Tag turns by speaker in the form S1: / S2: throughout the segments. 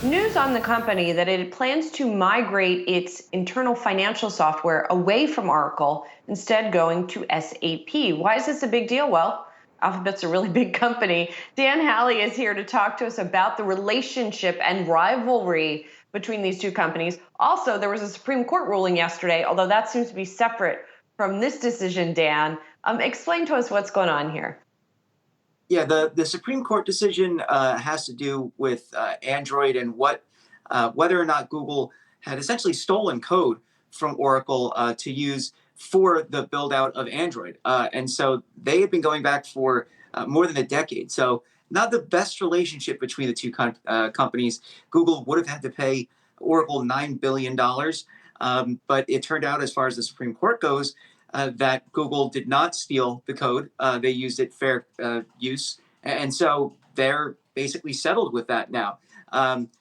S1: News on the company that it plans to migrate its internal financial software away from Oracle, instead going to SAP. Why is this a big deal? Well, Alphabet's a really big company. Dan Howley is here to talk to us about the relationship and rivalry between these two companies. Also, there was a Supreme Court ruling yesterday, although that seems to be separate from this decision, Dan. Explain to us what's going on here.
S2: Yeah, the Supreme Court decision has to do with Android and whether or not Google had essentially stolen code from Oracle to use for the build out of Android. And so they have been going back for more than a decade. So not the best relationship between the two companies. Google would have had to pay Oracle $9 billion. But it turned out, as far as the Supreme Court goes, that Google did not steal the code. They used it fair use. And so they're basically settled with that now.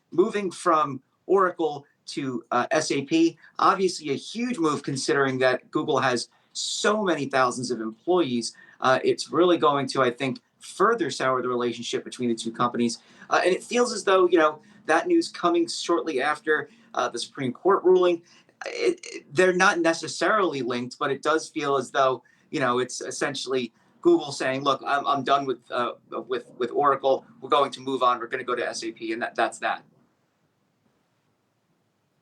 S2: Moving from Oracle to SAP, obviously a huge move considering that Google has so many thousands of employees. It's really going to, I think, further sour the relationship between the two companies. And it feels as though, that news coming shortly after the Supreme Court ruling, they're not necessarily linked, but it does feel as though it's essentially Google saying, "Look, I'm done with Oracle. We're going to move on. We're going to go to SAP," and that's that.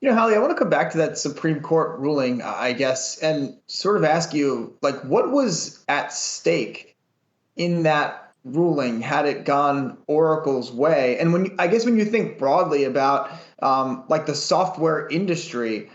S3: Holly, I want to come back to that Supreme Court ruling, I guess, and sort of ask you, like, what was at stake in that ruling had it gone Oracle's way? And I guess when you think broadly about like the software industry,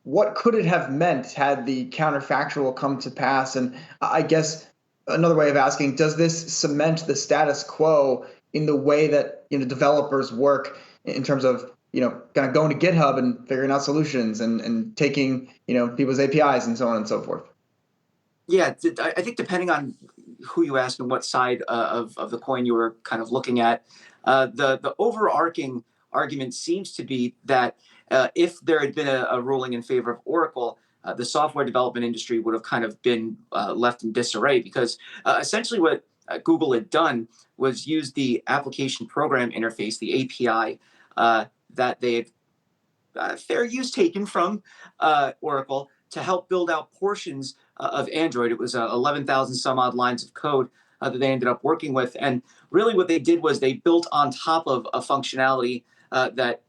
S3: what could it have meant had the counterfactual come to pass? And I guess another way of asking, does this cement the status quo in the way that developers work in terms of kind of going to GitHub and figuring out solutions and taking people's APIs and so on and so forth?
S2: Yeah, I think depending on who you ask and what side of the coin you were kind of looking at, the overarching argument seems to be that if there had been a ruling in favor of Oracle, the software development industry would have kind of been left in disarray because essentially what Google had done was use the application program interface, the API, that they had fair use taken from Oracle to help build out portions of Android. It was 11,000 some odd lines of code that they ended up working with. And really what they did was they built on top of a functionality that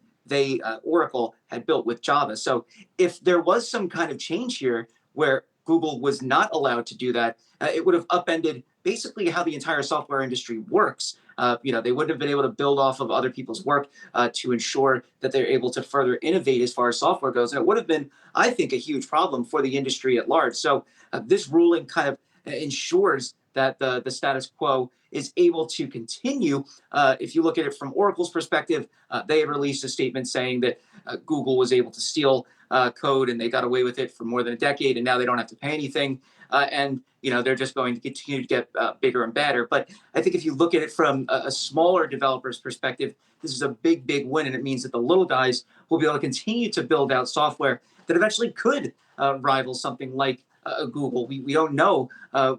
S2: Oracle had built with Java. So if there was some kind of change here where Google was not allowed to do that, it would have upended basically how the entire software industry works. They wouldn't have been able to build off of other people's work to ensure that they're able to further innovate as far as software goes. And it would have been, I think, a huge problem for the industry at large. So this ruling kind of ensures that the status quo is able to continue. If you look at it from Oracle's perspective, they had released a statement saying that Google was able to steal code and they got away with it for more than a decade, and now they don't have to pay anything. And they're just going to continue to get bigger and badder. But I think if you look at it from a smaller developer's perspective, this is a big, big win, and it means that the little guys will be able to continue to build out software that eventually could rival something like Google. We don't know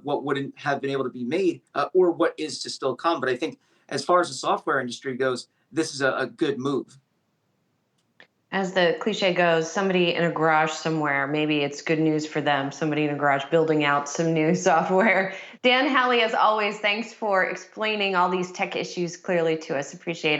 S2: what wouldn't have been able to be made or what is to still come. But I think as far as the software industry goes, this is a good move.
S1: As the cliche goes, somebody in a garage somewhere, maybe it's good news for them, somebody in a garage building out some new software. Dan Howley, as always, thanks for explaining all these tech issues clearly to us. Appreciate it.